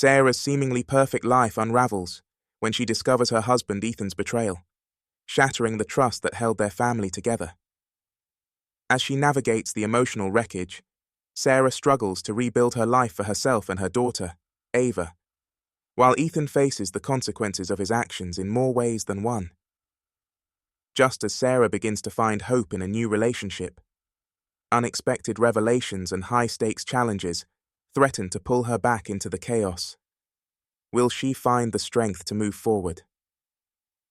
Sarah's seemingly perfect life unravels when she discovers her husband Ethan's betrayal, shattering the trust that held their family together. As she navigates the emotional wreckage, Sarah struggles to rebuild her life for herself and her daughter, Ava, while Ethan faces the consequences of his actions in more ways than one. Just as Sarah begins to find hope in a new relationship, unexpected revelations and high-stakes challenges threaten to pull her back into the chaos. Will she find the strength to move forward?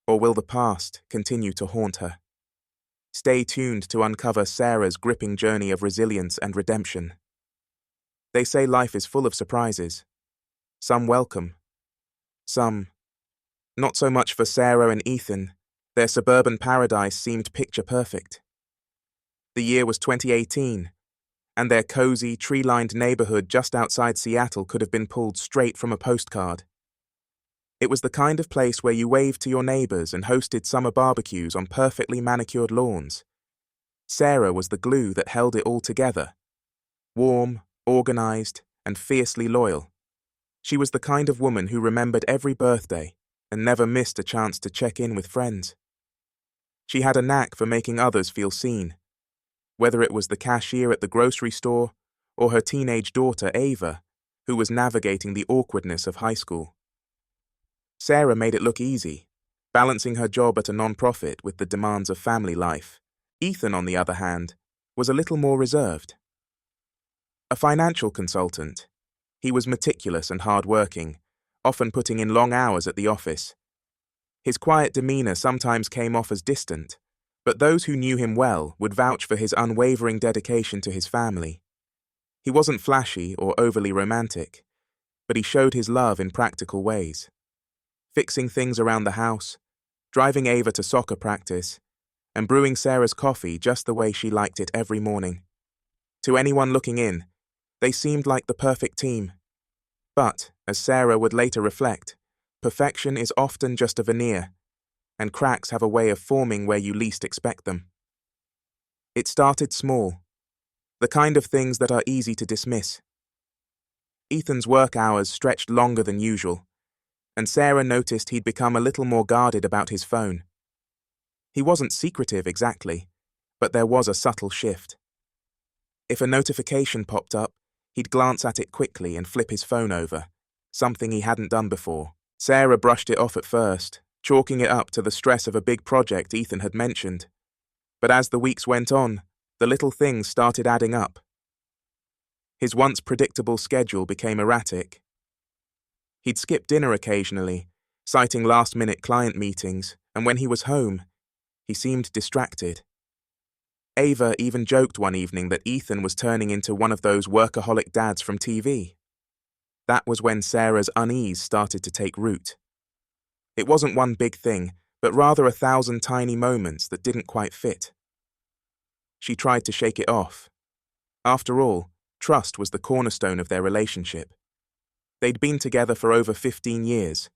Or will the past continue to haunt her? Stay tuned to uncover Sarah's gripping journey of resilience and redemption. They say life is full of surprises. Some welcome. Some not so much. For Sarah and Ethan, their suburban paradise seemed picture-perfect. The year was 2018, and their cozy, tree-lined neighborhood just outside Seattle could have been pulled straight from a postcard. It was the kind of place where you waved to your neighbors and hosted summer barbecues on perfectly manicured lawns. Sarah was the glue that held it all together. Warm, organized, and fiercely loyal. She was the kind of woman who remembered every birthday and never missed a chance to check in with friends. She had a knack for making others feel seen, whether it was the cashier at the grocery store or her teenage daughter Ava, who was navigating the awkwardness of high school. Sarah made it look easy, balancing her job at a non-profit with the demands of family life. Ethan, on the other hand, was a little more reserved. A financial consultant, he was meticulous and hard-working, often putting in long hours at the office. His quiet demeanor sometimes came off as distant, but those who knew him well would vouch for his unwavering dedication to his family. He wasn't flashy or overly romantic, but he showed his love in practical ways. Fixing things around the house, driving Ava to soccer practice, and brewing Sarah's coffee just the way she liked it every morning. To anyone looking in, they seemed like the perfect team. But, as Sarah would later reflect, perfection is often just a veneer, and cracks have a way of forming where you least expect them. It started small, the kind of things that are easy to dismiss. Ethan's work hours stretched longer than usual, and Sarah noticed he'd become a little more guarded about his phone. He wasn't secretive exactly, but there was a subtle shift. If a notification popped up, he'd glance at it quickly and flip his phone over, something he hadn't done before. Sarah brushed it off at first, chalking it up to the stress of a big project Ethan had mentioned. But as the weeks went on, the little things started adding up. His once predictable schedule became erratic. He'd skip dinner occasionally, citing last-minute client meetings, and when he was home, he seemed distracted. Ava even joked one evening that Ethan was turning into one of those workaholic dads from TV. That was when Sarah's unease started to take root. It wasn't one big thing, but rather 1,000 tiny moments that didn't quite fit. She tried to shake it off. After all, trust was the cornerstone of their relationship. They'd been together for over 15 years,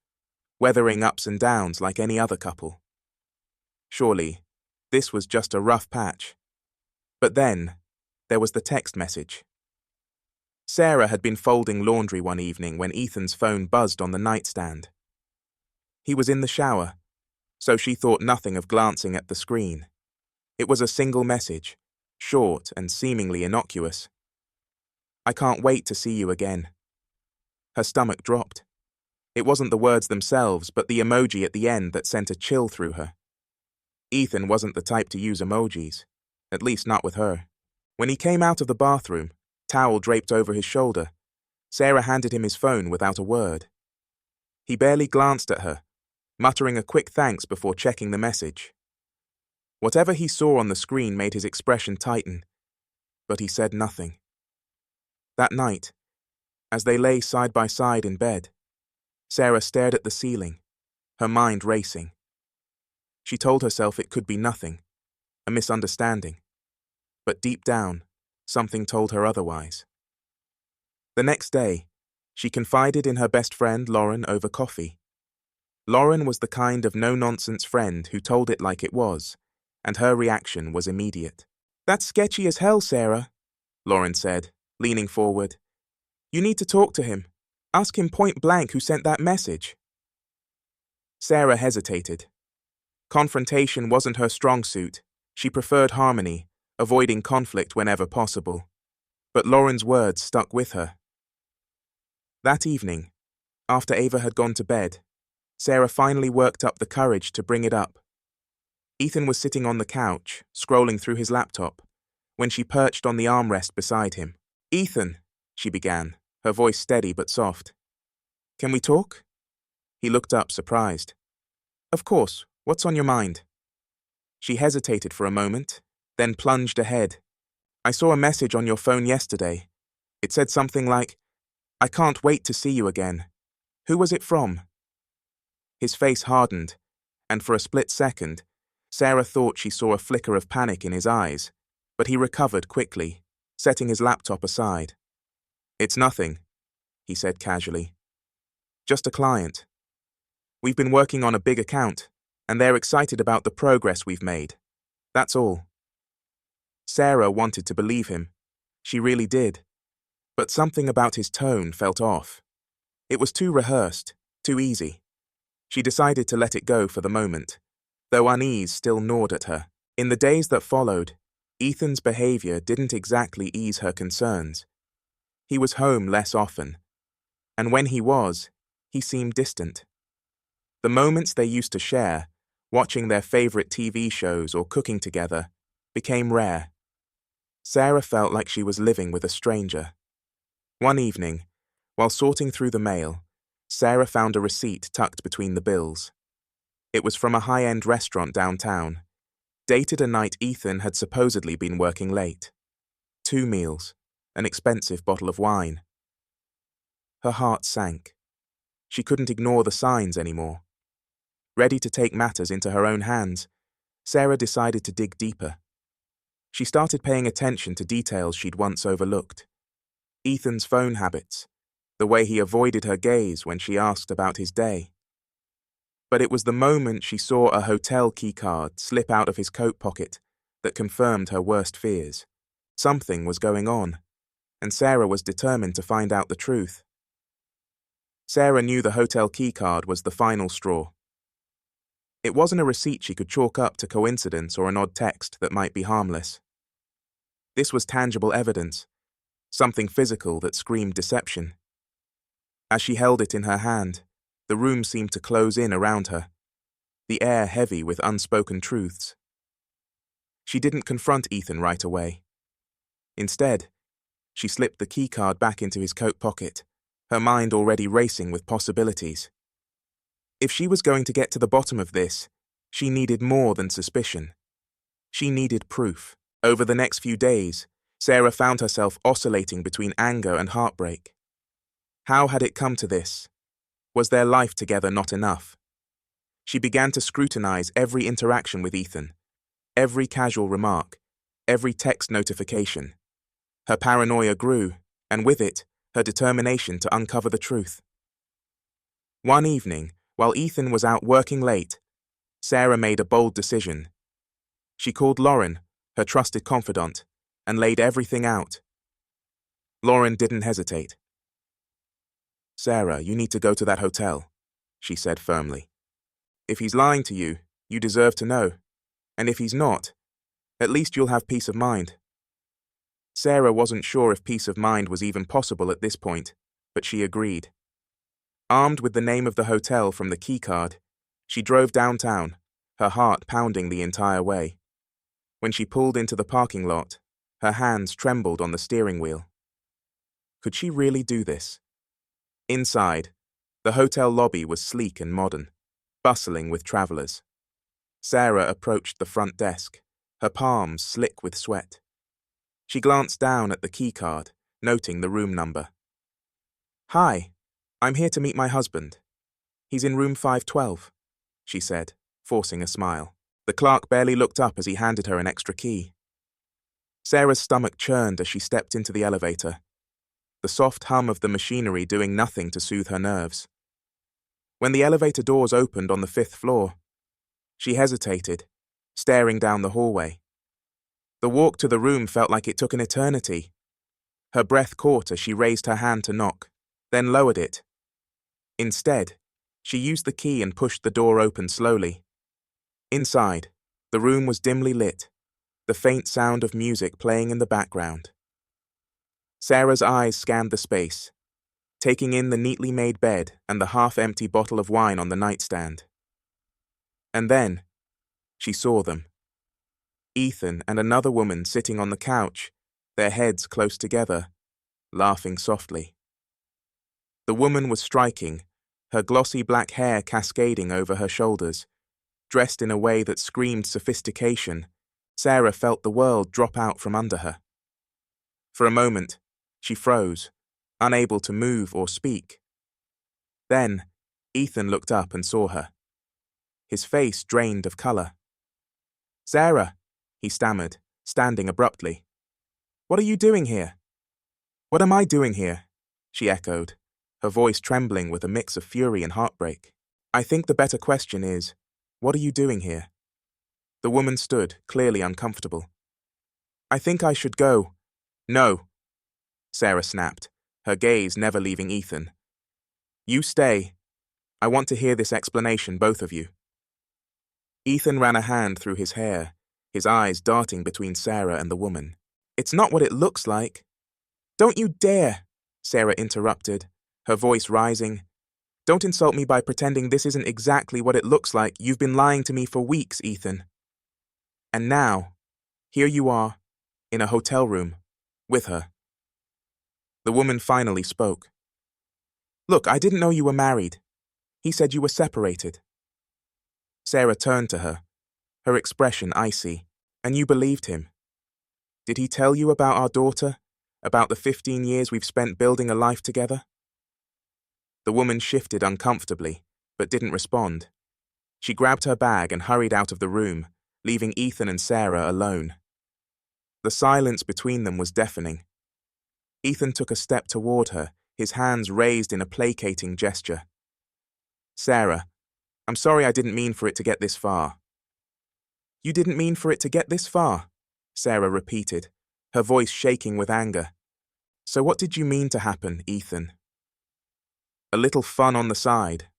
weathering ups and downs like any other couple. Surely, this was just a rough patch. But then, there was the text message. Sarah had been folding laundry one evening when Ethan's phone buzzed on the nightstand. He was in the shower, so she thought nothing of glancing at the screen. It was a single message, short and seemingly innocuous. "I can't wait to see you again." Her stomach dropped. It wasn't the words themselves, but the emoji at the end that sent a chill through her. Ethan wasn't the type to use emojis, at least not with her. When he came out of the bathroom, towel draped over his shoulder, Sarah handed him his phone without a word. He barely glanced at her, muttering a quick thanks before checking the message. Whatever he saw on the screen made his expression tighten, but he said nothing. That night, as they lay side by side in bed, Sarah stared at the ceiling, her mind racing. She told herself it could be nothing, a misunderstanding. But deep down, something told her otherwise. The next day, she confided in her best friend Lauren over coffee. Lauren was the kind of no-nonsense friend who told it like it was, and her reaction was immediate. "That's sketchy as hell, Sarah," Lauren said, leaning forward. "You need to talk to him. Ask him point blank who sent that message. Sarah hesitated. Confrontation wasn't her strong suit. She preferred harmony, avoiding conflict whenever possible. But Lauren's words stuck with her. That evening, after Ava had gone to bed, Sarah finally worked up the courage to bring it up. Ethan was sitting on the couch, scrolling through his laptop, when she perched on the armrest beside him. "Ethan," she began, her voice steady but soft. "Can we talk?" He looked up, surprised. "Of course, what's on your mind?" She hesitated for a moment, then plunged ahead. "I saw a message on your phone yesterday. It said something like, 'I can't wait to see you again.' Who was it from?" His face hardened, and for a split second, Sarah thought she saw a flicker of panic in his eyes, but he recovered quickly, setting his laptop aside. "It's nothing," he said casually. "Just a client. We've been working on a big account, and they're excited about the progress we've made. That's all." Sarah wanted to believe him. She really did. But something about his tone felt off. It was too rehearsed, too easy. She decided to let it go for the moment, though unease still gnawed at her. In the days that followed, Ethan's behavior didn't exactly ease her concerns. He was home less often, and when he was, he seemed distant. The moments they used to share, watching their favorite TV shows or cooking together, became rare. Sarah felt like she was living with a stranger. One evening, while sorting through the mail, Sarah found a receipt tucked between the bills. It was from a high-end restaurant downtown, dated a night Ethan had supposedly been working late. 2 meals, an expensive bottle of wine. Her heart sank. She couldn't ignore the signs anymore. Ready to take matters into her own hands, Sarah decided to dig deeper. She started paying attention to details she'd once overlooked. Ethan's phone habits, the way he avoided her gaze when she asked about his day. But it was the moment she saw a hotel keycard slip out of his coat pocket that confirmed her worst fears. Something was going on, and Sarah was determined to find out the truth. Sarah knew the hotel keycard was the final straw. It wasn't a receipt she could chalk up to coincidence or an odd text that might be harmless. This was tangible evidence, something physical that screamed deception. As she held it in her hand, the room seemed to close in around her, the air heavy with unspoken truths. She didn't confront Ethan right away. Instead, she slipped the keycard back into his coat pocket, her mind already racing with possibilities. If she was going to get to the bottom of this, she needed more than suspicion. She needed proof. Over the next few days, Sarah found herself oscillating between anger and heartbreak. How had it come to this? Was their life together not enough? She began to scrutinize every interaction with Ethan, every casual remark, every text notification. Her paranoia grew, and with it, her determination to uncover the truth. One evening, while Ethan was out working late, Sarah made a bold decision. She called Lauren, her trusted confidant, and laid everything out. Lauren didn't hesitate. "Sarah, you need to go to that hotel," she said firmly. "If he's lying to you, you deserve to know. And if he's not, at least you'll have peace of mind." Sarah wasn't sure if peace of mind was even possible at this point, but she agreed. Armed with the name of the hotel from the keycard, she drove downtown, her heart pounding the entire way. When she pulled into the parking lot, her hands trembled on the steering wheel. Could she really do this? Inside, the hotel lobby was sleek and modern, bustling with travelers. Sarah approached the front desk, her palms slick with sweat. She glanced down at the keycard, noting the room number. "Hi, I'm here to meet my husband. He's in room 512, she said, forcing a smile. The clerk barely looked up as he handed her an extra key. Sarah's stomach churned as she stepped into the elevator, the soft hum of the machinery doing nothing to soothe her nerves. When the elevator doors opened on the 5th floor, she hesitated, staring down the hallway. The walk to the room felt like it took an eternity. Her breath caught as she raised her hand to knock, then lowered it, Instead, she used the key and pushed the door open slowly. Inside, the room was dimly lit, the faint sound of music playing in the background. Sarah's eyes scanned the space, taking in the neatly made bed and the half-empty bottle of wine on the nightstand. And then, she saw them. Ethan and another woman sitting on the couch, their heads close together, laughing softly. The woman was striking, her glossy black hair cascading over her shoulders. Dressed in a way that screamed sophistication, Sarah felt the world drop out from under her. For a moment, she froze, unable to move or speak. Then, Ethan looked up and saw her. His face drained of color. "Sarah," he stammered, standing abruptly. "What are you doing here?" "What am I doing here?" she echoed, her voice trembling with a mix of fury and heartbreak. "I think the better question is, what are you doing here?" The woman stood, clearly uncomfortable. "I think I should go." "No," Sarah snapped, her gaze never leaving Ethan. "You stay. I want to hear this explanation, both of you." Ethan ran a hand through his hair, his eyes darting between Sarah and the woman. "It's not what it looks like." "Don't you dare," Sarah interrupted, her voice rising. "Don't insult me by pretending this isn't exactly what it looks like. You've been lying to me for weeks, Ethan. And now, here you are, in a hotel room, with her." The woman finally spoke. "Look, I didn't know you were married. He said you were separated." Sarah turned to her, her expression icy. "And you believed him? Did he tell you about our daughter, about the 15 years we've spent building a life together?" The woman shifted uncomfortably, but didn't respond. She grabbed her bag and hurried out of the room, leaving Ethan and Sarah alone. The silence between them was deafening. Ethan took a step toward her, his hands raised in a placating gesture. "Sarah, I'm sorry I didn't mean for it to get this far." "You didn't mean for it to get this far?" Sarah repeated, her voice shaking with anger. "So what did you mean to happen, Ethan?" "A little fun on the side.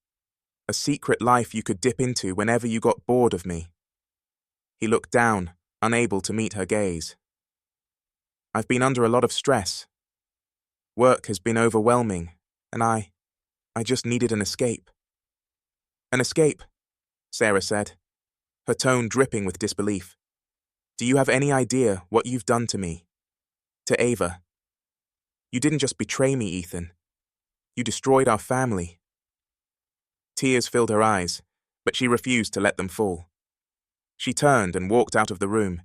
A secret life you could dip into whenever you got bored of me." He looked down, unable to meet her gaze. "I've been under a lot of stress. Work has been overwhelming, and I just needed an escape." "An escape?" Sarah said, her tone dripping with disbelief. "Do you have any idea what you've done to me? To Ava? You didn't just betray me, Ethan. You destroyed our family." Tears filled her eyes, but she refused to let them fall. She turned and walked out of the room,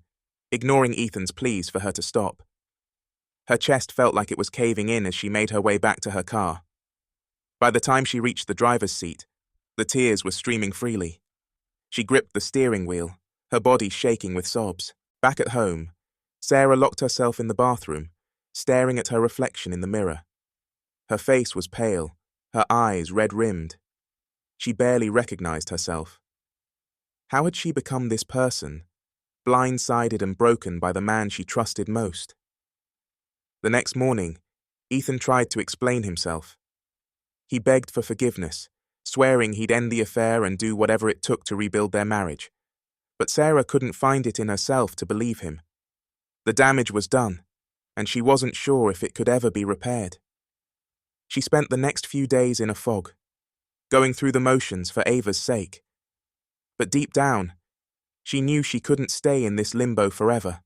ignoring Ethan's pleas for her to stop. Her chest felt like it was caving in as she made her way back to her car. By the time she reached the driver's seat, the tears were streaming freely. She gripped the steering wheel, her body shaking with sobs. Back at home, Sarah locked herself in the bathroom, staring at her reflection in the mirror. Her face was pale, her eyes red-rimmed. She barely recognized herself. How had she become this person, blindsided and broken by the man she trusted most? The next morning, Ethan tried to explain himself. He begged for forgiveness, swearing he'd end the affair and do whatever it took to rebuild their marriage. But Sarah couldn't find it in herself to believe him. The damage was done, and she wasn't sure if it could ever be repaired. She spent the next few days in a fog, going through the motions for Ava's sake. But deep down, she knew she couldn't stay in this limbo forever.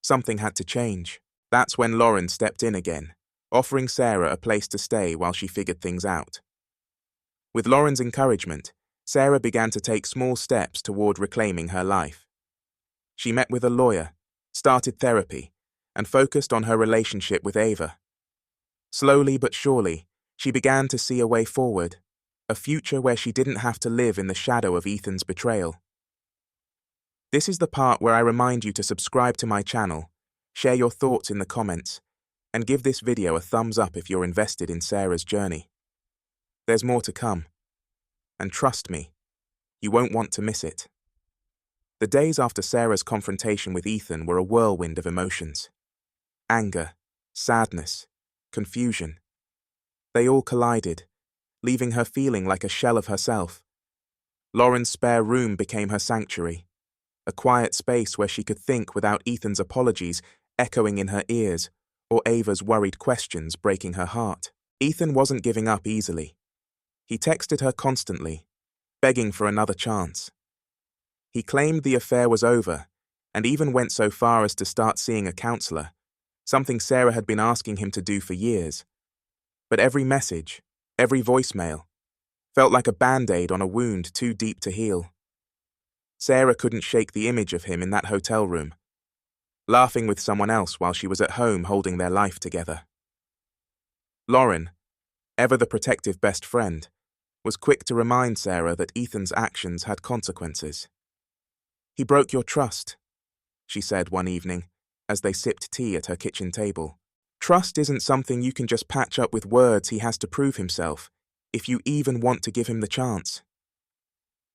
Something had to change. That's when Lauren stepped in again, offering Sarah a place to stay while she figured things out. With Lauren's encouragement, Sarah began to take small steps toward reclaiming her life. She met with a lawyer, started therapy, and focused on her relationship with Ava. Slowly but surely, she began to see a way forward, a future where she didn't have to live in the shadow of Ethan's betrayal. This is the part where I remind you to subscribe to my channel, share your thoughts in the comments, and give this video a thumbs up if you're invested in Sarah's journey. There's more to come. And trust me, you won't want to miss it. The days after Sarah's confrontation with Ethan were a whirlwind of emotions. Anger, sadness, confusion. They all collided, leaving her feeling like a shell of herself. Lauren's spare room became her sanctuary, a quiet space where she could think without Ethan's apologies echoing in her ears or Ava's worried questions breaking her heart. Ethan wasn't giving up easily. He texted her constantly, begging for another chance. He claimed the affair was over and even went so far as to start seeing a counselor, something Sarah had been asking him to do for years. But every message, every voicemail, felt like a band-aid on a wound too deep to heal. Sarah couldn't shake the image of him in that hotel room, laughing with someone else while she was at home holding their life together. Lauren, ever the protective best friend, was quick to remind Sarah that Ethan's actions had consequences. "He broke your trust," she said one evening as they sipped tea at her kitchen table. "Trust isn't something you can just patch up with words. He has to prove himself, if you even want to give him the chance."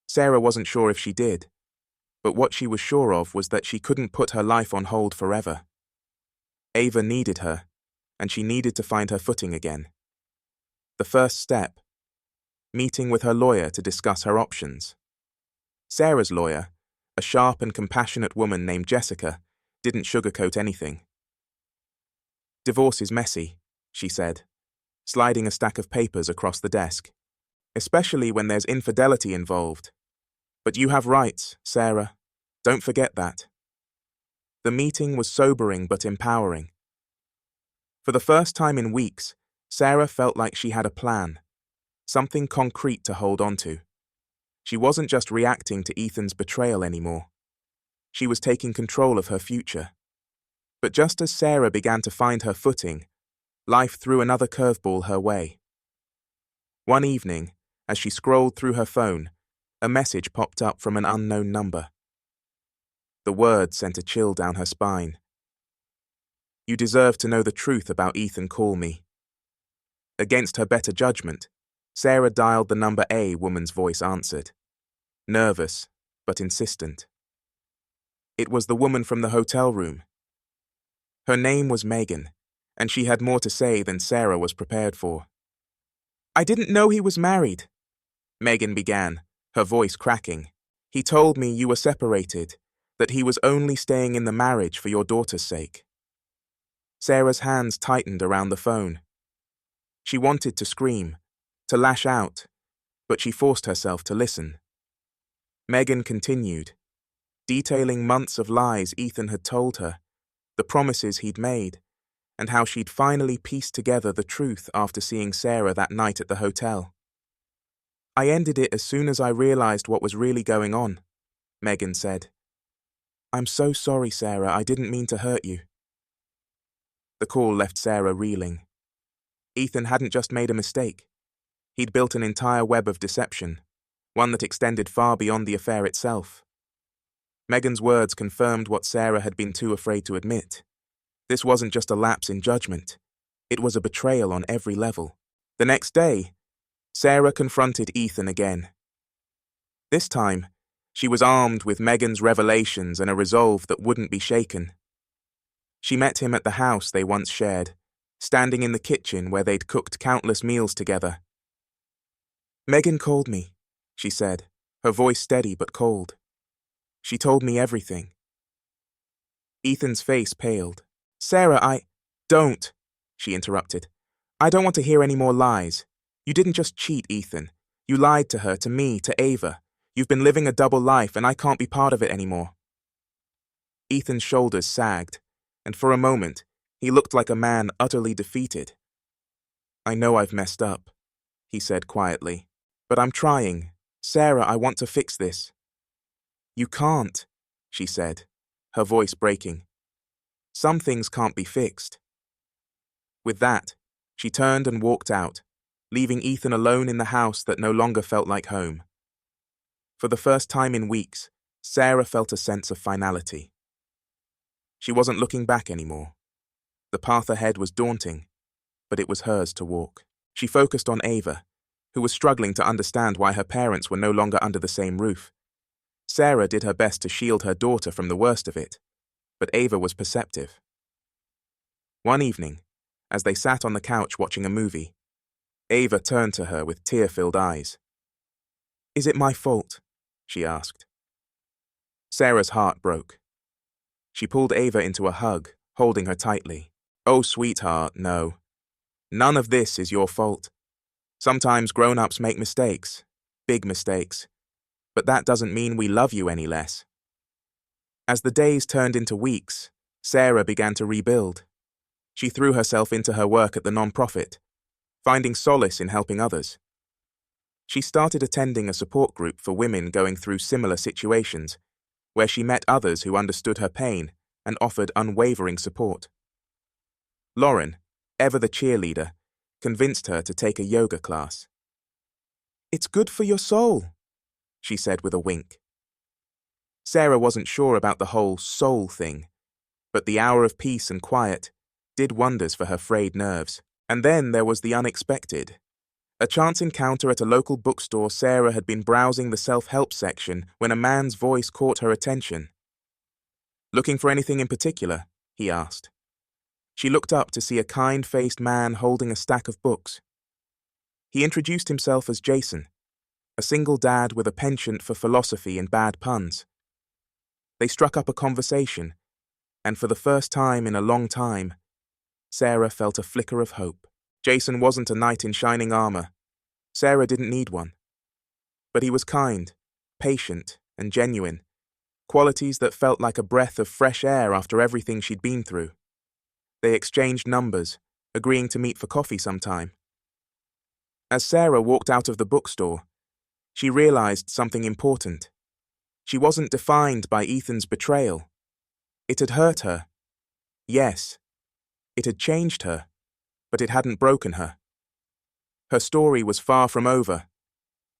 Sarah wasn't sure if she did, but what she was sure of was that she couldn't put her life on hold forever. Ava needed her, and she needed to find her footing again. The first step: meeting with her lawyer to discuss her options. Sarah's lawyer, a sharp and compassionate woman named Jessica, didn't sugarcoat anything. "Divorce is messy," she said, sliding a stack of papers across the desk, "especially when there's infidelity involved. But you have rights, Sarah. Don't forget that." The meeting was sobering but empowering. For the first time in weeks, Sarah felt like she had a plan, something concrete to hold on to. She wasn't just reacting to Ethan's betrayal anymore. She was taking control of her future. But just as Sarah began to find her footing, life threw another curveball her way. One evening, as she scrolled through her phone, a message popped up from an unknown number. The word sent a chill down her spine. "You deserve to know the truth about Ethan. Call me." Against her better judgment, Sarah dialed the number. A woman's voice answered, nervous but insistent. It was the woman from the hotel room. Her name was Megan, and she had more to say than Sarah was prepared for. "I didn't know he was married," Megan began, her voice cracking. "He told me you were separated, that he was only staying in the marriage for your daughter's sake." Sarah's hands tightened around the phone. She wanted to scream, to lash out, but she forced herself to listen. Megan continued, detailing months of lies Ethan had told her, the promises he'd made, and how she'd finally pieced together the truth after seeing Sarah that night at the hotel. "I ended it as soon as I realized what was really going on," Megan said. "I'm so sorry, Sarah. I didn't mean to hurt you." The call left Sarah reeling. Ethan hadn't just made a mistake. He'd built an entire web of deception, one that extended far beyond the affair itself. Megan's words confirmed what Sarah had been too afraid to admit. This wasn't just a lapse in judgment. It was a betrayal on every level. The next day, Sarah confronted Ethan again. This time, she was armed with Megan's revelations and a resolve that wouldn't be shaken. She met him at the house they once shared, standing in the kitchen where they'd cooked countless meals together. "Megan called me," she said, her voice steady but cold. "She told me everything." Ethan's face paled. "Sarah, Don't," she interrupted. "I don't want to hear any more lies. You didn't just cheat, Ethan. You lied to her, to me, to Ava. You've been living a double life and I can't be part of it anymore." Ethan's shoulders sagged, and for a moment, he looked like a man utterly defeated. "I know I've messed up," he said quietly, "but I'm trying. Sarah, I want to fix this." "You can't," she said, her voice breaking. "Some things can't be fixed." With that, she turned and walked out, leaving Ethan alone in the house that no longer felt like home. For the first time in weeks, Sarah felt a sense of finality. She wasn't looking back anymore. The path ahead was daunting, but it was hers to walk. She focused on Ava, who was struggling to understand why her parents were no longer under the same roof. Sarah did her best to shield her daughter from the worst of it, but Ava was perceptive. One evening, as they sat on the couch watching a movie, Ava turned to her with tear-filled eyes. "Is it my fault?" she asked. Sarah's heart broke. She pulled Ava into a hug, holding her tightly. "Oh, sweetheart, no. None of this is your fault. Sometimes grown-ups make mistakes, big mistakes, but that doesn't mean we love you any less." As the days turned into weeks, Sarah began to rebuild. She threw herself into her work at the non-profit, finding solace in helping others. She started attending a support group for women going through similar situations, where she met others who understood her pain and offered unwavering support. Lauren, ever the cheerleader, convinced her to take a yoga class. "It's good for your soul," she said with a wink. Sarah wasn't sure about the whole soul thing, but the hour of peace and quiet did wonders for her frayed nerves. And then there was the unexpected. A chance encounter at a local bookstore. Sarah had been browsing the self-help section when a man's voice caught her attention. "Looking for anything in particular?" he asked. She looked up to see a kind-faced man holding a stack of books. He introduced himself as Jason, a single dad with a penchant for philosophy and bad puns. They struck up a conversation, and for the first time in a long time, Sarah felt a flicker of hope. Jason wasn't a knight in shining armor. Sarah didn't need one. But he was kind, patient, and genuine, qualities that felt like a breath of fresh air after everything she'd been through. They exchanged numbers, agreeing to meet for coffee sometime. As Sarah walked out of the bookstore, she realized something important. She wasn't defined by Ethan's betrayal. It had hurt her. Yes, it had changed her, but it hadn't broken her. Her story was far from over,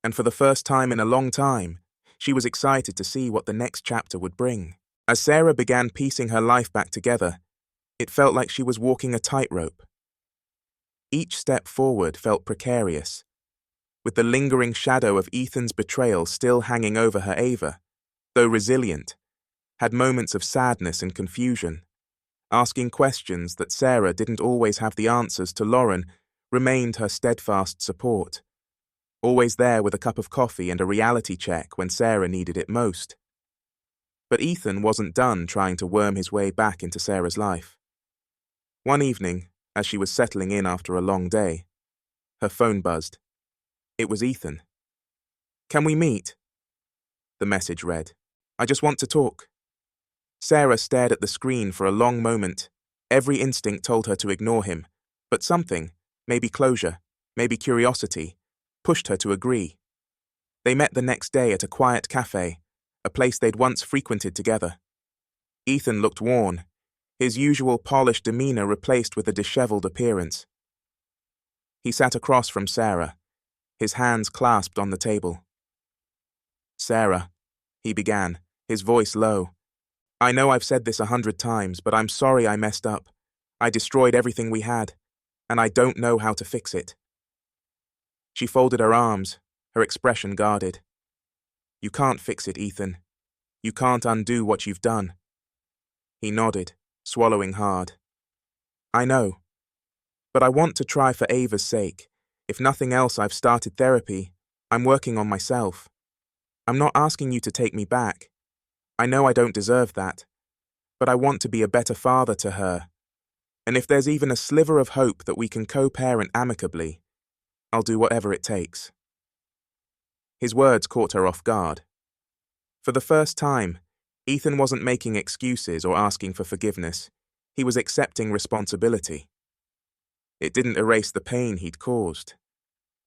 and for the first time in a long time, she was excited to see what the next chapter would bring. As Sarah began piecing her life back together, it felt like she was walking a tightrope. Each step forward felt precarious, with the lingering shadow of Ethan's betrayal still hanging over her. Ava, though resilient, had moments of sadness and confusion. Asking questions that Sarah didn't always have the answers to, Lauren remained her steadfast support, always there with a cup of coffee and a reality check when Sarah needed it most. But Ethan wasn't done trying to worm his way back into Sarah's life. One evening, as she was settling in after a long day, her phone buzzed. It was Ethan. "Can we meet?" The message read. "I just want to talk." Sarah stared at the screen for a long moment. Every instinct told her to ignore him, but something, maybe closure, maybe curiosity, pushed her to agree. They met the next day at a quiet cafe, a place they'd once frequented together. Ethan looked worn, his usual polished demeanor replaced with a disheveled appearance. He sat across from Sarah, his hands clasped on the table. "Sarah," he began, his voice low. "I know I've said this 100 times, but I'm sorry I messed up. I destroyed everything we had, and I don't know how to fix it." She folded her arms, her expression guarded. "You can't fix it, Ethan. You can't undo what you've done." He nodded, swallowing hard. "I know. But I want to try for Ava's sake. If nothing else, I've started therapy. I'm working on myself. I'm not asking you to take me back. I know I don't deserve that. But I want to be a better father to her. And if there's even a sliver of hope that we can co-parent amicably, I'll do whatever it takes." His words caught her off guard. For the first time, Ethan wasn't making excuses or asking for forgiveness. He was accepting responsibility. It didn't erase the pain he'd caused,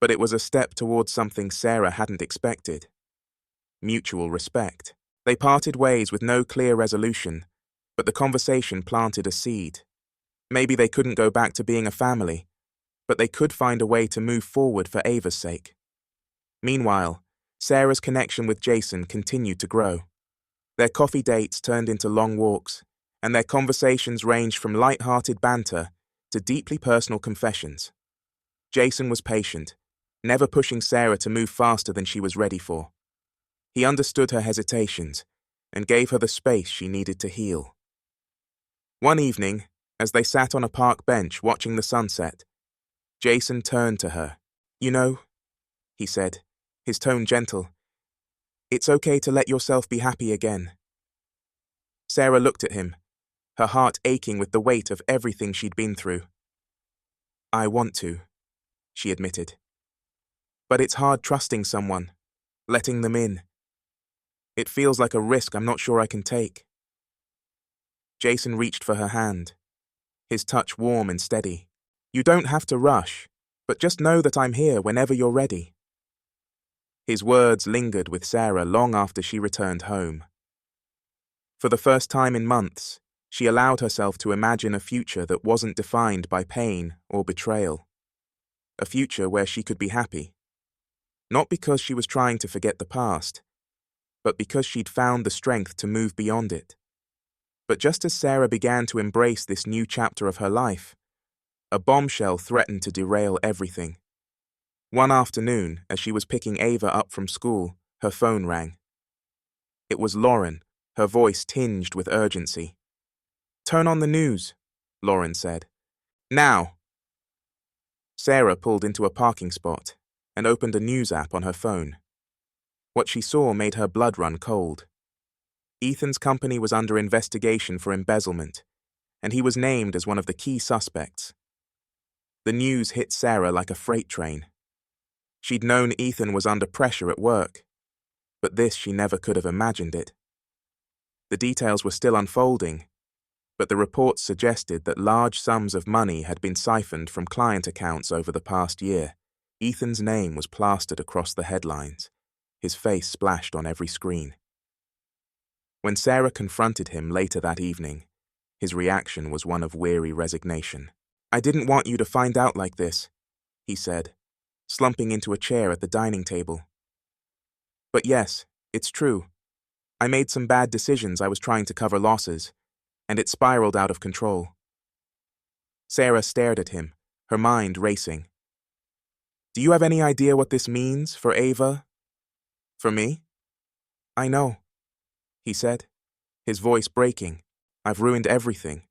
but it was a step towards something Sarah hadn't expected. Mutual respect. They parted ways with no clear resolution, but the conversation planted a seed. Maybe they couldn't go back to being a family, but they could find a way to move forward for Ava's sake. Meanwhile, Sarah's connection with Jason continued to grow. Their coffee dates turned into long walks, and their conversations ranged from light-hearted banter to deeply personal confessions. Jason was patient, never pushing Sarah to move faster than she was ready for. He understood her hesitations and gave her the space she needed to heal. One evening, as they sat on a park bench watching the sunset, Jason turned to her, You know, he said, his tone gentle, it's okay to let yourself be happy again. Sarah looked at him, her heart aching with the weight of everything she'd been through. I want to, she admitted. But it's hard trusting someone, letting them in. It feels like a risk I'm not sure I can take. Jason reached for her hand, his touch warm and steady. You don't have to rush, but just know that I'm here whenever you're ready. His words lingered with Sarah long after she returned home. For the first time in months, she allowed herself to imagine a future that wasn't defined by pain or betrayal. A future where she could be happy. Not because she was trying to forget the past, but because she'd found the strength to move beyond it. But just as Sarah began to embrace this new chapter of her life, a bombshell threatened to derail everything. One afternoon, as she was picking Ava up from school, her phone rang. It was Lauren, her voice tinged with urgency. Turn on the news, Lauren said. Now! Sarah pulled into a parking spot and opened a news app on her phone. What she saw made her blood run cold. Ethan's company was under investigation for embezzlement, and he was named as one of the key suspects. The news hit Sarah like a freight train. She'd known Ethan was under pressure at work, but this she never could have imagined it. The details were still unfolding, but the reports suggested that large sums of money had been siphoned from client accounts over the past year. Ethan's name was plastered across the headlines, his face splashed on every screen. When Sarah confronted him later that evening, his reaction was one of weary resignation. I didn't want you to find out like this, he said, slumping into a chair at the dining table. But yes, it's true. I made some bad decisions I was trying to cover losses, and it spiraled out of control. Sarah stared at him, her mind racing. Do you have any idea what this means for Ava? For me? I know, he said, his voice breaking. I've ruined everything.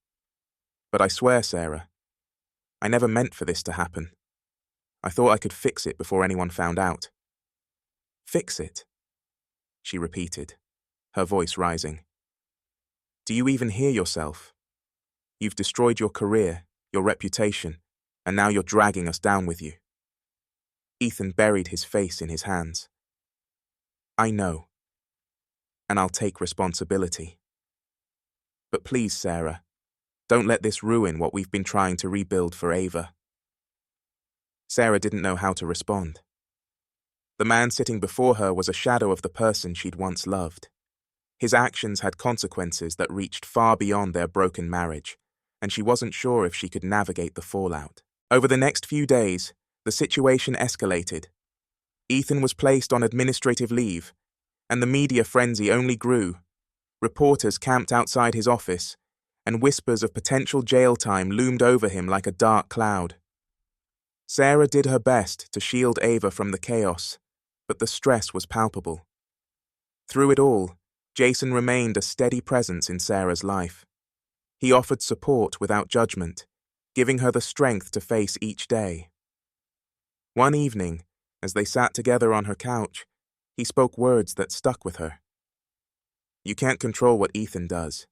But I swear, Sarah, I never meant for this to happen. I thought I could fix it before anyone found out. Fix it? She repeated, her voice rising. Do you even hear yourself? You've destroyed your career, your reputation, and now you're dragging us down with you. Ethan buried his face in his hands. I know, and I'll take responsibility. But please, Sarah, don't let this ruin what we've been trying to rebuild for Ava. Sarah didn't know how to respond. The man sitting before her was a shadow of the person she'd once loved. His actions had consequences that reached far beyond their broken marriage, and she wasn't sure if she could navigate the fallout. Over the next few days, the situation escalated. Ethan was placed on administrative leave, and the media frenzy only grew. Reporters camped outside his office, and whispers of potential jail time loomed over him like a dark cloud. Sarah did her best to shield Ava from the chaos, but the stress was palpable. Through it all, Jason remained a steady presence in Sarah's life. He offered support without judgment, giving her the strength to face each day. One evening, as they sat together on her couch, he spoke words that stuck with her. You can't control what Ethan does,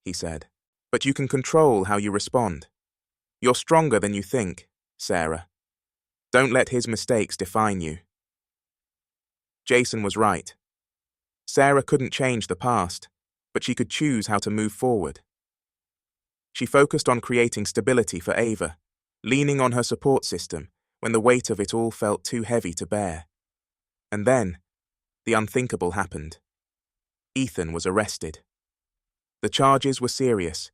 he said, but you can control how you respond. You're stronger than you think, Sarah. Don't let his mistakes define you. Jason was right. Sarah couldn't change the past, but she could choose how to move forward. She focused on creating stability for Ava, leaning on her support system when the weight of it all felt too heavy to bear. And then, the unthinkable happened. Ethan was arrested. The charges were serious,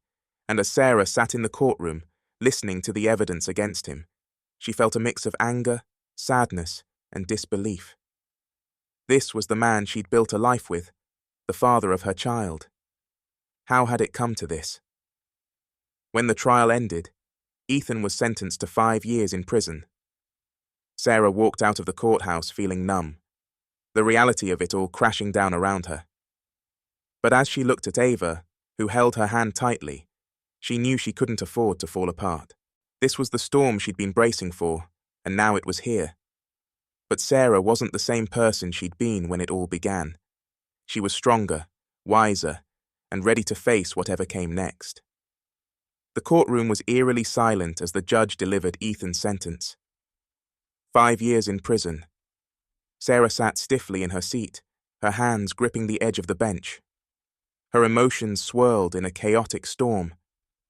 and as Sarah sat in the courtroom, listening to the evidence against him, she felt a mix of anger, sadness, and disbelief. This was the man she'd built a life with, the father of her child. How had it come to this? When the trial ended, Ethan was sentenced to 5 years in prison. Sarah walked out of the courthouse feeling numb, the reality of it all crashing down around her. But as she looked at Ava, who held her hand tightly, she knew she couldn't afford to fall apart. This was the storm she'd been bracing for, and now it was here. But Sarah wasn't the same person she'd been when it all began. She was stronger, wiser, and ready to face whatever came next. The courtroom was eerily silent as the judge delivered Ethan's sentence. 5 years in prison. Sarah sat stiffly in her seat, her hands gripping the edge of the bench. Her emotions swirled in a chaotic storm: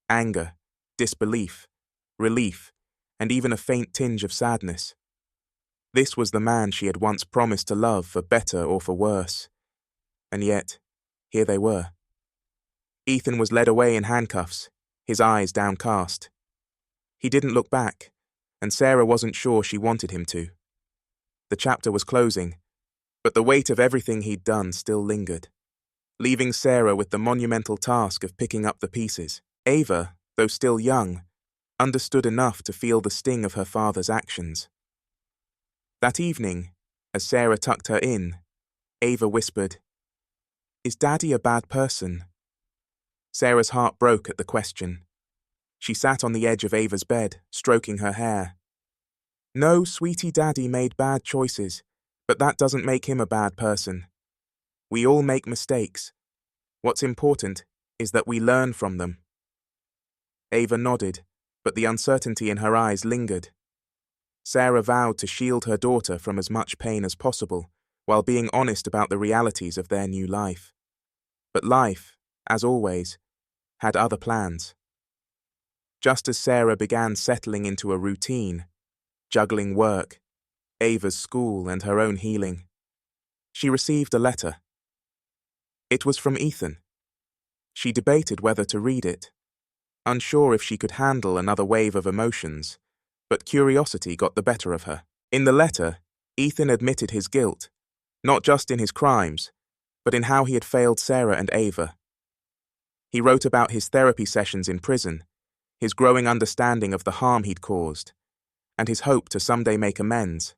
anger, disbelief, relief, and even a faint tinge of sadness. This was the man she had once promised to love for better or for worse. And yet, here they were. Ethan was led away in handcuffs, his eyes downcast. He didn't look back, and Sarah wasn't sure she wanted him to. The chapter was closing, but the weight of everything he'd done still lingered, leaving Sarah with the monumental task of picking up the pieces. Ava, though still young, understood enough to feel the sting of her father's actions. That evening, as Sarah tucked her in, Ava whispered, "Is Daddy a bad person?" Sarah's heart broke at the question. She sat on the edge of Ava's bed, stroking her hair. "No, sweetie, Daddy made bad choices, but that doesn't make him a bad person. We all make mistakes. What's important is that we learn from them." Ava nodded, but the uncertainty in her eyes lingered. Sarah vowed to shield her daughter from as much pain as possible, while being honest about the realities of their new life. But life, as always, had other plans. Just as Sarah began settling into a routine, juggling work, Ava's school, and her own healing, she received a letter. It was from Ethan. She debated whether to read it, unsure if she could handle another wave of emotions, but curiosity got the better of her. In the letter, Ethan admitted his guilt, not just in his crimes, but in how he had failed Sarah and Ava. He wrote about his therapy sessions in prison, his growing understanding of the harm he'd caused, and his hope to someday make amends.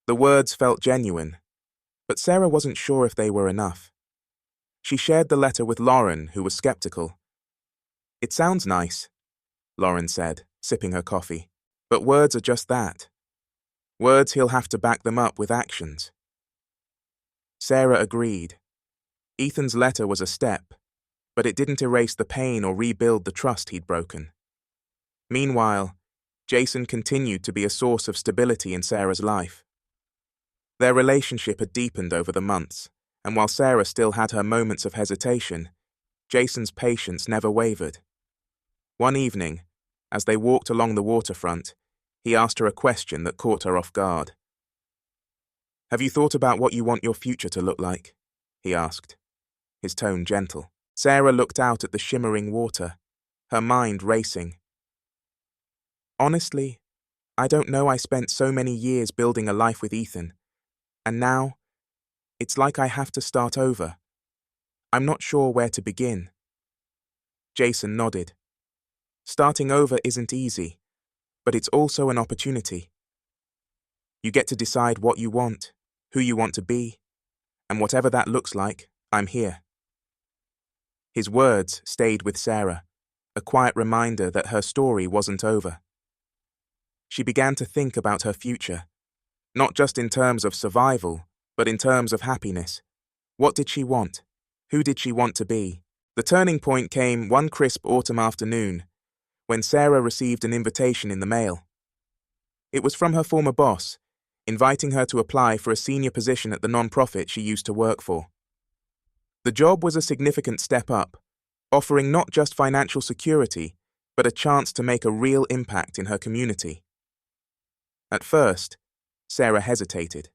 The words felt genuine, but Sarah wasn't sure if they were enough. She shared the letter with Lauren, who was skeptical. "It sounds nice," Lauren said, sipping her coffee, "but words are just that. Words he'll have to back them up with actions." Sarah agreed. Ethan's letter was a step, but it didn't erase the pain or rebuild the trust he'd broken. Meanwhile, Jason continued to be a source of stability in Sarah's life. Their relationship had deepened over the months, and while Sarah still had her moments of hesitation, Jason's patience never wavered. One evening, as they walked along the waterfront, he asked her a question that caught her off guard. "Have you thought about what you want your future to look like?" he asked, his tone gentle. Sarah looked out at the shimmering water, her mind racing. "Honestly, I don't know. I spent so many years building a life with Ethan, and now, it's like I have to start over. I'm not sure where to begin." Jason nodded. Starting over isn't easy, but it's also an opportunity. You get to decide what you want, who you want to be, and whatever that looks like, I'm here. His words stayed with Sarah, a quiet reminder that her story wasn't over. She began to think about her future, not just in terms of survival, but in terms of happiness. What did she want? Who did she want to be? The turning point came one crisp autumn afternoon, when Sarah received an invitation in the mail. It was from her former boss, inviting her to apply for a senior position at the non-profit she used to work for. The job was a significant step up, offering not just financial security, but a chance to make a real impact in her community. At first, Sarah hesitated.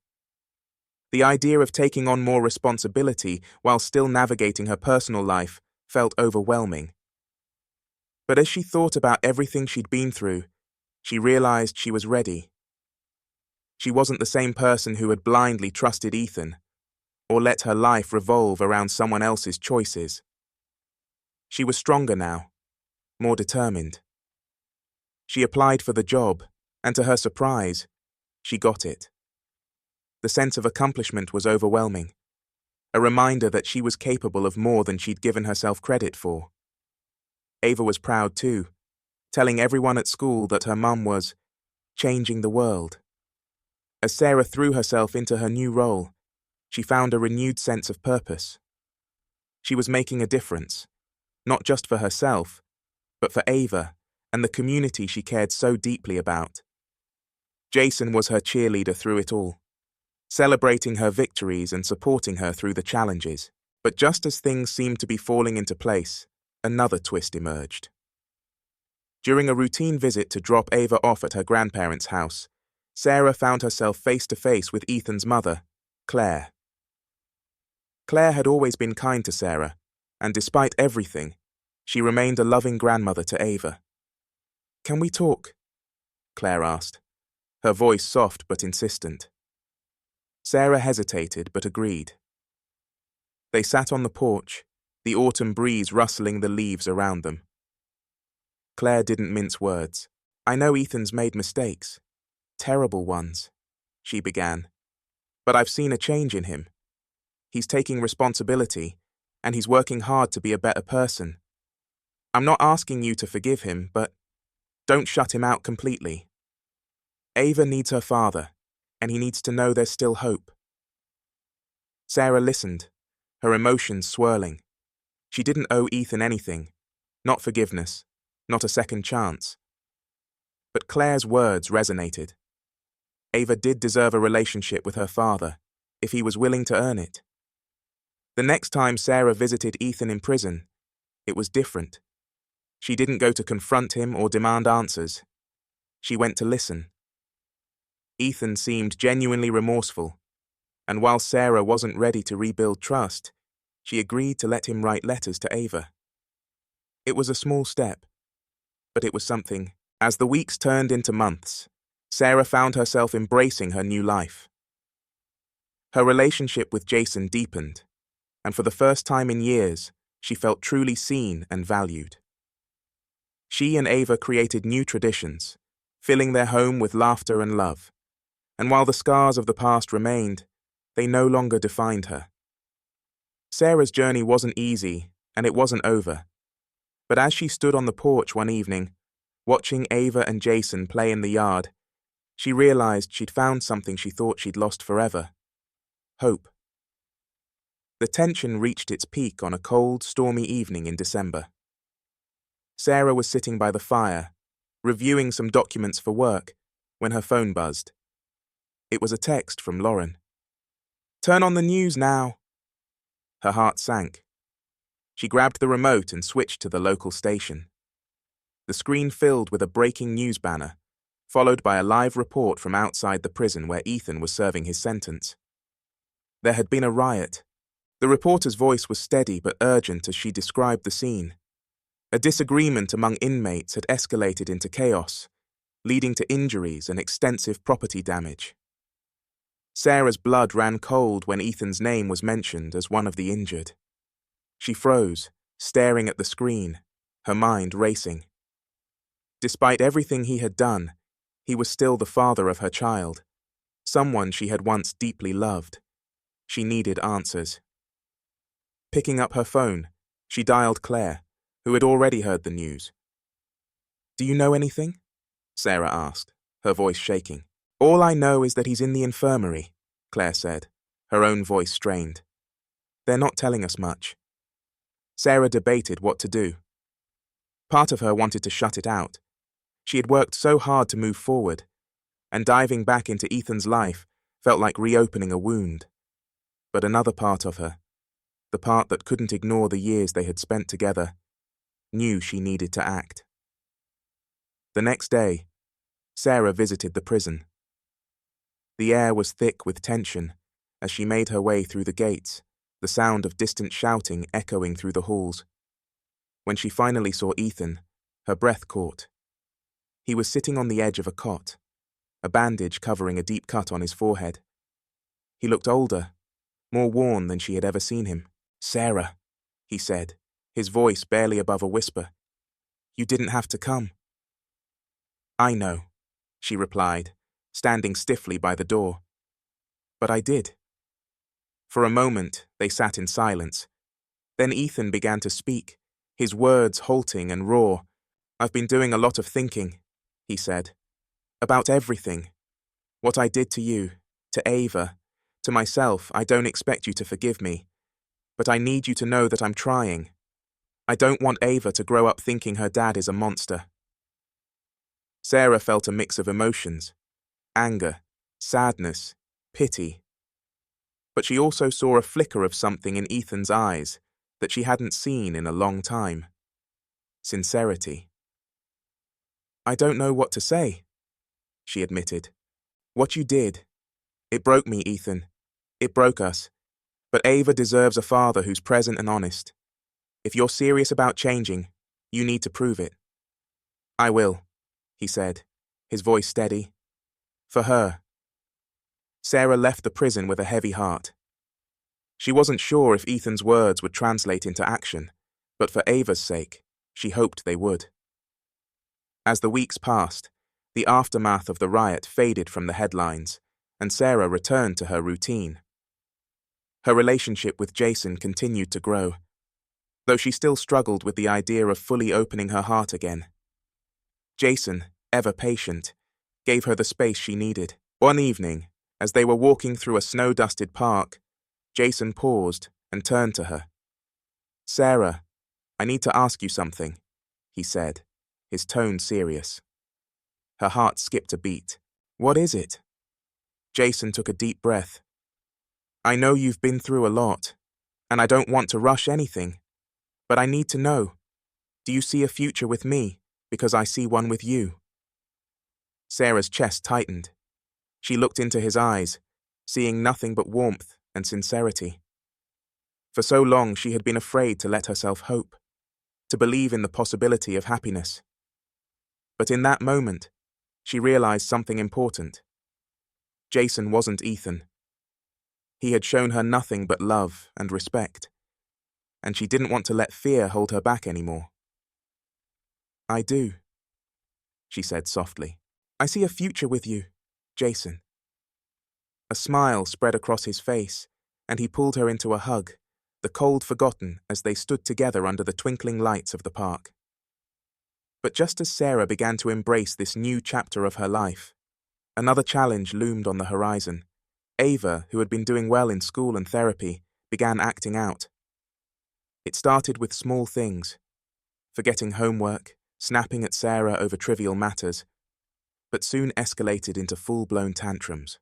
The idea of taking on more responsibility while still navigating her personal life felt overwhelming. But as she thought about everything she'd been through, she realized she was ready. She wasn't the same person who had blindly trusted Ethan, or let her life revolve around someone else's choices. She was stronger now, more determined. She applied for the job, and to her surprise, she got it. The sense of accomplishment was overwhelming, a reminder that she was capable of more than she'd given herself credit for. Ava was proud too, telling everyone at school that her mum was changing the world. As Sarah threw herself into her new role, she found a renewed sense of purpose. She was making a difference, not just for herself, but for Ava and the community she cared so deeply about. Jason was her cheerleader through it all, celebrating her victories and supporting her through the challenges. But just as things seemed to be falling into place, another twist emerged. During a routine visit to drop Ava off at her grandparents' house, Sarah found herself face to face with Ethan's mother, Claire. Claire had always been kind to Sarah, and despite everything, she remained a loving grandmother to Ava. "Can we talk?" Claire asked, her voice soft but insistent. Sarah hesitated but agreed. They sat on the porch, the autumn breeze rustling the leaves around them. Claire didn't mince words. "I know Ethan's made mistakes. Terrible ones," she began. "But I've seen a change in him. He's taking responsibility, and he's working hard to be a better person. I'm not asking you to forgive him, but don't shut him out completely. Ava needs her father, and he needs to know there's still hope." Sarah listened, her emotions swirling. She didn't owe Ethan anything, not forgiveness, not a second chance. But Claire's words resonated. Ava did deserve a relationship with her father, if he was willing to earn it. The next time Sarah visited Ethan in prison, it was different. She didn't go to confront him or demand answers. She went to listen. Ethan seemed genuinely remorseful, and while Sarah wasn't ready to rebuild trust, she agreed to let him write letters to Ava. It was a small step, but it was something. As the weeks turned into months, Sarah found herself embracing her new life. Her relationship with Jason deepened, and for the first time in years, she felt truly seen and valued. She and Ava created new traditions, filling their home with laughter and love, and while the scars of the past remained, they no longer defined her. Sarah's journey wasn't easy, and it wasn't over. But as she stood on the porch one evening, watching Ava and Jason play in the yard, she realized she'd found something she thought she'd lost forever: hope. The tension reached its peak on a cold, stormy evening in December. Sarah was sitting by the fire, reviewing some documents for work, when her phone buzzed. It was a text from Lauren. "Turn on the news now." Her heart sank. She grabbed the remote and switched to the local station. The screen filled with a breaking news banner, followed by a live report from outside the prison where Ethan was serving his sentence. There had been a riot. The reporter's voice was steady but urgent as she described the scene. A disagreement among inmates had escalated into chaos, leading to injuries and extensive property damage. Sarah's blood ran cold when Ethan's name was mentioned as one of the injured. She froze, staring at the screen, her mind racing. Despite everything he had done, he was still the father of her child, someone she had once deeply loved. She needed answers. Picking up her phone, she dialed Claire, who had already heard the news. "Do you know anything?" Sarah asked, her voice shaking. "All I know is that he's in the infirmary," Claire said, her own voice strained. "They're not telling us much." Sarah debated what to do. Part of her wanted to shut it out. She had worked so hard to move forward, and diving back into Ethan's life felt like reopening a wound. But another part of her, the part that couldn't ignore the years they had spent together, knew she needed to act. The next day, Sarah visited the prison. The air was thick with tension as she made her way through the gates, the sound of distant shouting echoing through the halls. When she finally saw Ethan, her breath caught. He was sitting on the edge of a cot, a bandage covering a deep cut on his forehead. He looked older, more worn than she had ever seen him. "Sarah," he said, his voice barely above a whisper. "You didn't have to come." "I know," she replied, standing stiffly by the door. "But I did." For a moment, they sat in silence. Then Ethan began to speak, his words halting and raw. "I've been doing a lot of thinking," he said. "About everything. What I did to you, to Ava, to myself, I don't expect you to forgive me, but I need you to know that I'm trying. I don't want Ava to grow up thinking her dad is a monster. Sarah felt a mix of emotions: anger, sadness, pity. But she also saw a flicker of something in Ethan's eyes that she hadn't seen in a long time: sincerity. I don't know what to say, she admitted. What you did, it broke me, Ethan. It broke us. But Ava deserves a father who's present and honest. If you're serious about changing, you need to prove it. I will, he said, his voice steady. For her. Sarah left the prison with a heavy heart. She wasn't sure if Ethan's words would translate into action, but for Ava's sake, she hoped they would. As the weeks passed, the aftermath of the riot faded from the headlines, and Sarah returned to her routine. Her relationship with Jason continued to grow, though she still struggled with the idea of fully opening her heart again. Jason, ever patient, gave her the space she needed. One evening, as they were walking through a snow-dusted park, Jason paused and turned to her. Sarah, I need to ask you something, he said, his tone serious. Her heart skipped a beat. What is it? Jason took a deep breath. I know you've been through a lot, and I don't want to rush anything, but I need to know, do you see a future with me because I see one with you? Sarah's chest tightened. She looked into his eyes, seeing nothing but warmth and sincerity. For so long she had been afraid to let herself hope, to believe in the possibility of happiness. But in that moment, she realized something important. Jason wasn't Ethan. He had shown her nothing but love and respect, and she didn't want to let fear hold her back anymore. I do, she said softly. I see a future with you, Jason. A smile spread across his face, and he pulled her into a hug, the cold forgotten as they stood together under the twinkling lights of the park. But just as Sarah began to embrace this new chapter of her life, another challenge loomed on the horizon. Ava, who had been doing well in school and therapy, began acting out. It started with small things, forgetting homework, snapping at Sarah over trivial matters, but soon escalated into full-blown tantrums.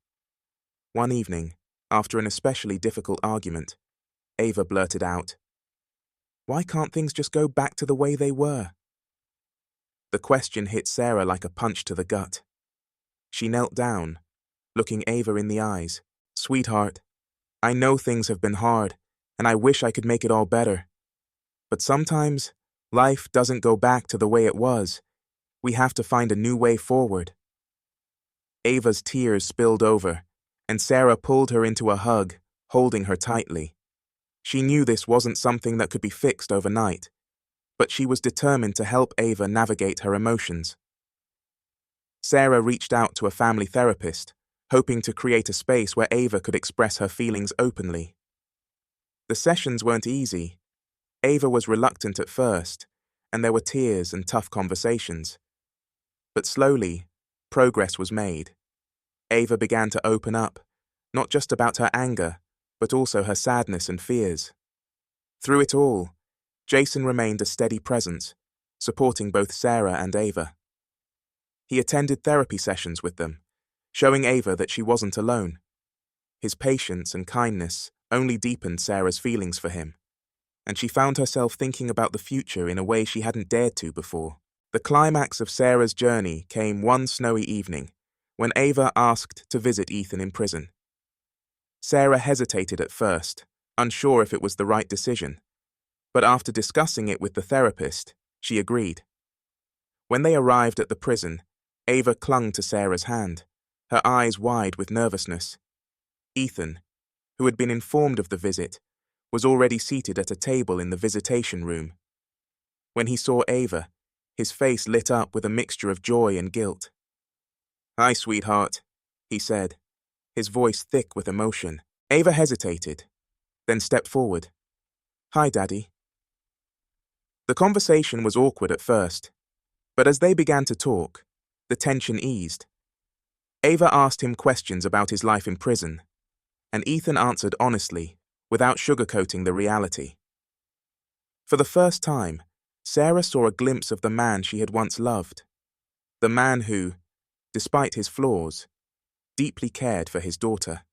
One evening, after an especially difficult argument, Ava blurted out, "Why can't things just go back to the way they were?" The question hit Sarah like a punch to the gut. She knelt down, looking Ava in the eyes. Sweetheart, I know things have been hard, and I wish I could make it all better. But sometimes, life doesn't go back to the way it was. We have to find a new way forward. Ava's tears spilled over, and Sarah pulled her into a hug, holding her tightly. She knew this wasn't something that could be fixed overnight, but she was determined to help Ava navigate her emotions. Sarah reached out to a family therapist, hoping to create a space where Ava could express her feelings openly. The sessions weren't easy. Ava was reluctant at first, and there were tears and tough conversations. But slowly, progress was made. Ava began to open up, not just about her anger, but also her sadness and fears. Through it all, Jason remained a steady presence, supporting both Sarah and Ava. He attended therapy sessions with them, showing Ava that she wasn't alone. His patience and kindness only deepened Sarah's feelings for him, and she found herself thinking about the future in a way she hadn't dared to before. The climax of Sarah's journey came one snowy evening, when Ava asked to visit Ethan in prison. Sarah hesitated at first, unsure if it was the right decision, but after discussing it with the therapist, she agreed. When they arrived at the prison, Ava clung to Sarah's hand, her eyes wide with nervousness. Ethan, who had been informed of the visit, was already seated at a table in the visitation room. When he saw Ava, his face lit up with a mixture of joy and guilt. "Hi, sweetheart," he said, his voice thick with emotion. Ava hesitated, then stepped forward. "Hi, Daddy." The conversation was awkward at first, but as they began to talk, the tension eased. Ava asked him questions about his life in prison, and Ethan answered honestly, without sugarcoating the reality. For the first time, Sarah saw a glimpse of the man she had once loved, the man who, despite his flaws, deeply cared for his daughter.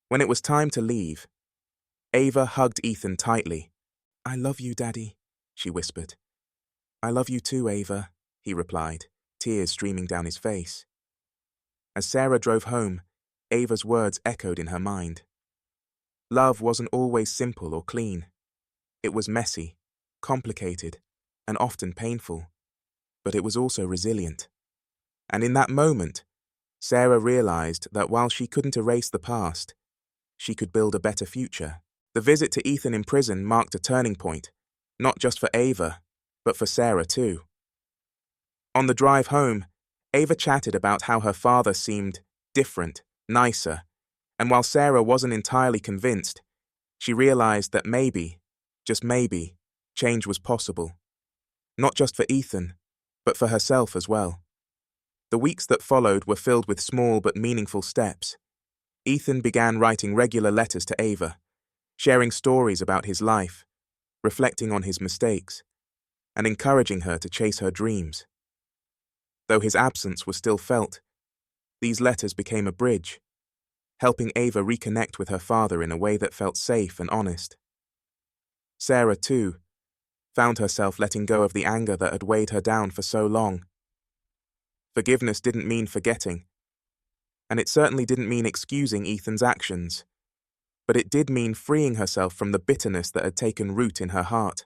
When it was time to leave, Ava hugged Ethan tightly. "I love you, Daddy," she whispered. "I love you too, Ava," he replied, tears streaming down his face. As Sarah drove home, Ava's words echoed in her mind. Love wasn't always simple or clean. It was messy, complicated, and often painful, but it was also resilient. And in that moment, Sarah realized that while she couldn't erase the past, she could build a better future. The visit to Ethan in prison marked a turning point, not just for Ava, but for Sarah too. On the drive home, Ava chatted about how her father seemed different, nicer, and while Sarah wasn't entirely convinced, she realized that maybe, just maybe, change was possible. Not just for Ethan, but for herself as well. The weeks that followed were filled with small but meaningful steps. Ethan began writing regular letters to Ava, sharing stories about his life, reflecting on his mistakes, and encouraging her to chase her dreams. Though his absence was still felt, these letters became a bridge, helping Ava reconnect with her father in a way that felt safe and honest. Sarah, too, found herself letting go of the anger that had weighed her down for so long. Forgiveness didn't mean forgetting, and it certainly didn't mean excusing Ethan's actions, but it did mean freeing herself from the bitterness that had taken root in her heart.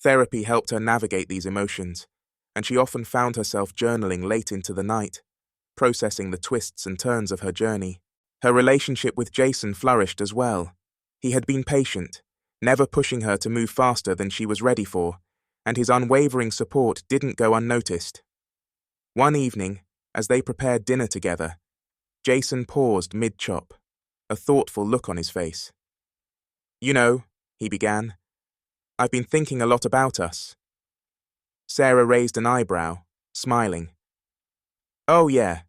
Therapy helped her navigate these emotions, and she often found herself journaling late into the night, processing the twists and turns of her journey. Her relationship with Jason flourished as well. He had been patient, never pushing her to move faster than she was ready for, and his unwavering support didn't go unnoticed. One evening, as they prepared dinner together, Jason paused mid-chop, a thoughtful look on his face. "You know," he began, "I've been thinking a lot about us." Sarah raised an eyebrow, smiling. "Oh yeah,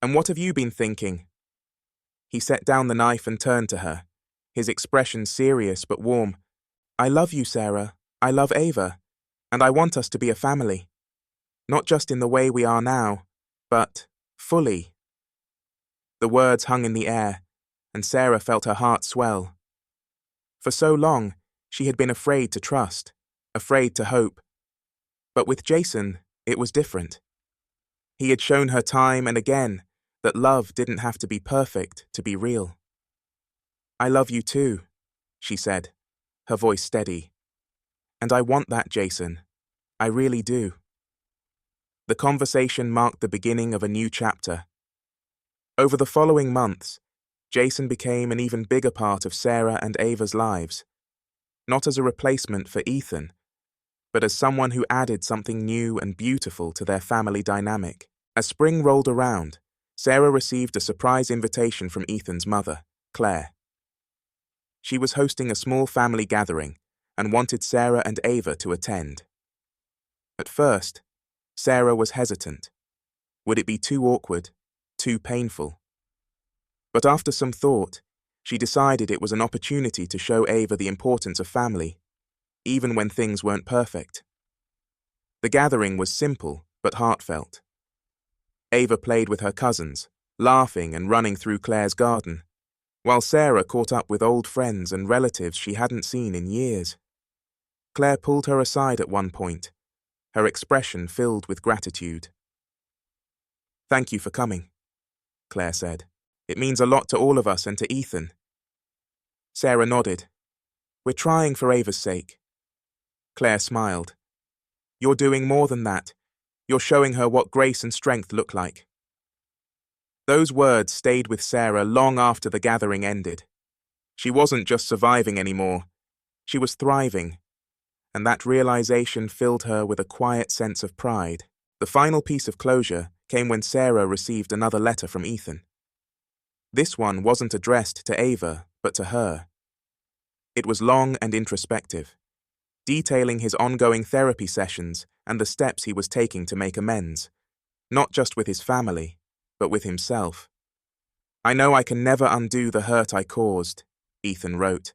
and what have you been thinking?" He set down the knife and turned to her, his expression serious but warm. "I love you, Sarah. I love Ava, and I want us to be a family. Not just in the way we are now, but fully." The words hung in the air, and Sarah felt her heart swell. For so long, she had been afraid to trust, afraid to hope. But with Jason, it was different. He had shown her time and again that love didn't have to be perfect to be real. "I love you too," she said, her voice steady. "And I want that, Jason. I really do." The conversation marked the beginning of a new chapter. Over the following months, Jason became an even bigger part of Sarah and Ava's lives, not as a replacement for Ethan, but as someone who added something new and beautiful to their family dynamic. As spring rolled around, Sarah received a surprise invitation from Ethan's mother, Claire. She was hosting a small family gathering and wanted Sarah and Ava to attend. At first, Sarah was hesitant. Would it be too awkward, too painful? But after some thought, she decided it was an opportunity to show Ava the importance of family, even when things weren't perfect. The gathering was simple but heartfelt. Ava played with her cousins, laughing and running through Claire's garden, while Sarah caught up with old friends and relatives she hadn't seen in years. Claire pulled her aside at one point, her expression filled with gratitude. "Thank you for coming," Claire said. "It means a lot to all of us and to Ethan." Sarah nodded. "We're trying for Ava's sake." Claire smiled. "You're doing more than that. You're showing her what grace and strength look like." Those words stayed with Sarah long after the gathering ended. She wasn't just surviving anymore. She was thriving, and that realization filled her with a quiet sense of pride. The final piece of closure came when Sarah received another letter from Ethan. This one wasn't addressed to Ava, but to her. It was long and introspective, detailing his ongoing therapy sessions and the steps he was taking to make amends, not just with his family, but with himself. "I know I can never undo the hurt I caused," Ethan wrote,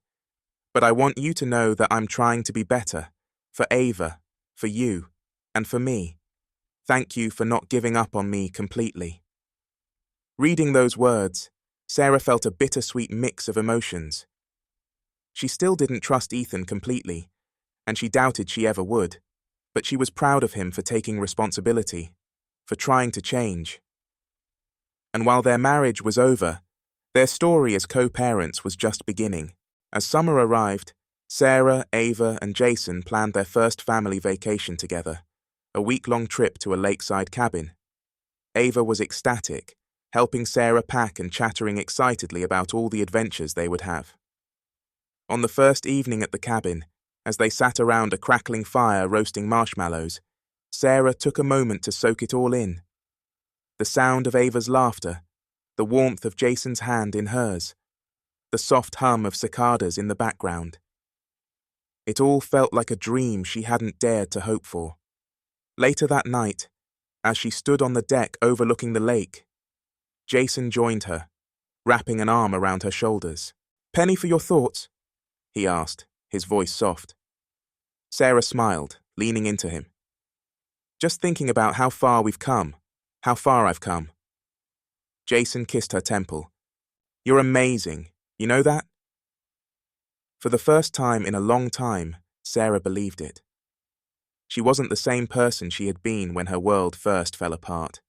"but I want you to know that I'm trying to be better, for Ava, for you, and for me. Thank you for not giving up on me completely." Reading those words, Sarah felt a bittersweet mix of emotions. She still didn't trust Ethan completely, and she doubted she ever would, but she was proud of him for taking responsibility, for trying to change. And while their marriage was over, their story as co-parents was just beginning. As summer arrived, Sarah, Ava, and Jason planned their first family vacation together, a week-long trip to a lakeside cabin. Ava was ecstatic, helping Sarah pack and chattering excitedly about all the adventures they would have. On the first evening at the cabin, as they sat around a crackling fire roasting marshmallows, Sarah took a moment to soak it all in. The sound of Ava's laughter, the warmth of Jason's hand in hers, the soft hum of cicadas in the background. It all felt like a dream she hadn't dared to hope for. Later that night, as she stood on the deck overlooking the lake, Jason joined her, wrapping an arm around her shoulders. "Penny for your thoughts?" he asked, his voice soft. Sarah smiled, leaning into him. "Just thinking about how far we've come, how far I've come." Jason kissed her temple. "You're amazing, you know that?" For the first time in a long time, Sarah believed it. She wasn't the same person she had been when her world first fell apart.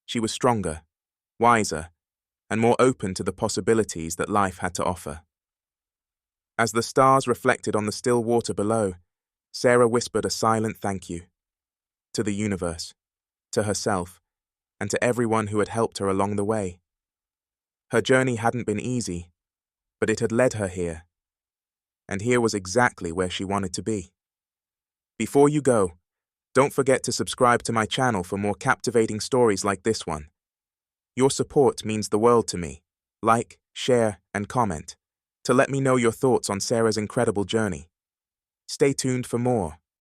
She was stronger, wiser, and more open to the possibilities that life had to offer. As the stars reflected on the still water below, Sarah whispered a silent thank you. To the universe, to herself, and to everyone who had helped her along the way. Her journey hadn't been easy, but it had led her here. And here was exactly where she wanted to be. Before you go, don't forget to subscribe to my channel for more captivating stories like this one. Your support means the world to me. Like, share, and comment to let me know your thoughts on Sarah's incredible journey. Stay tuned for more.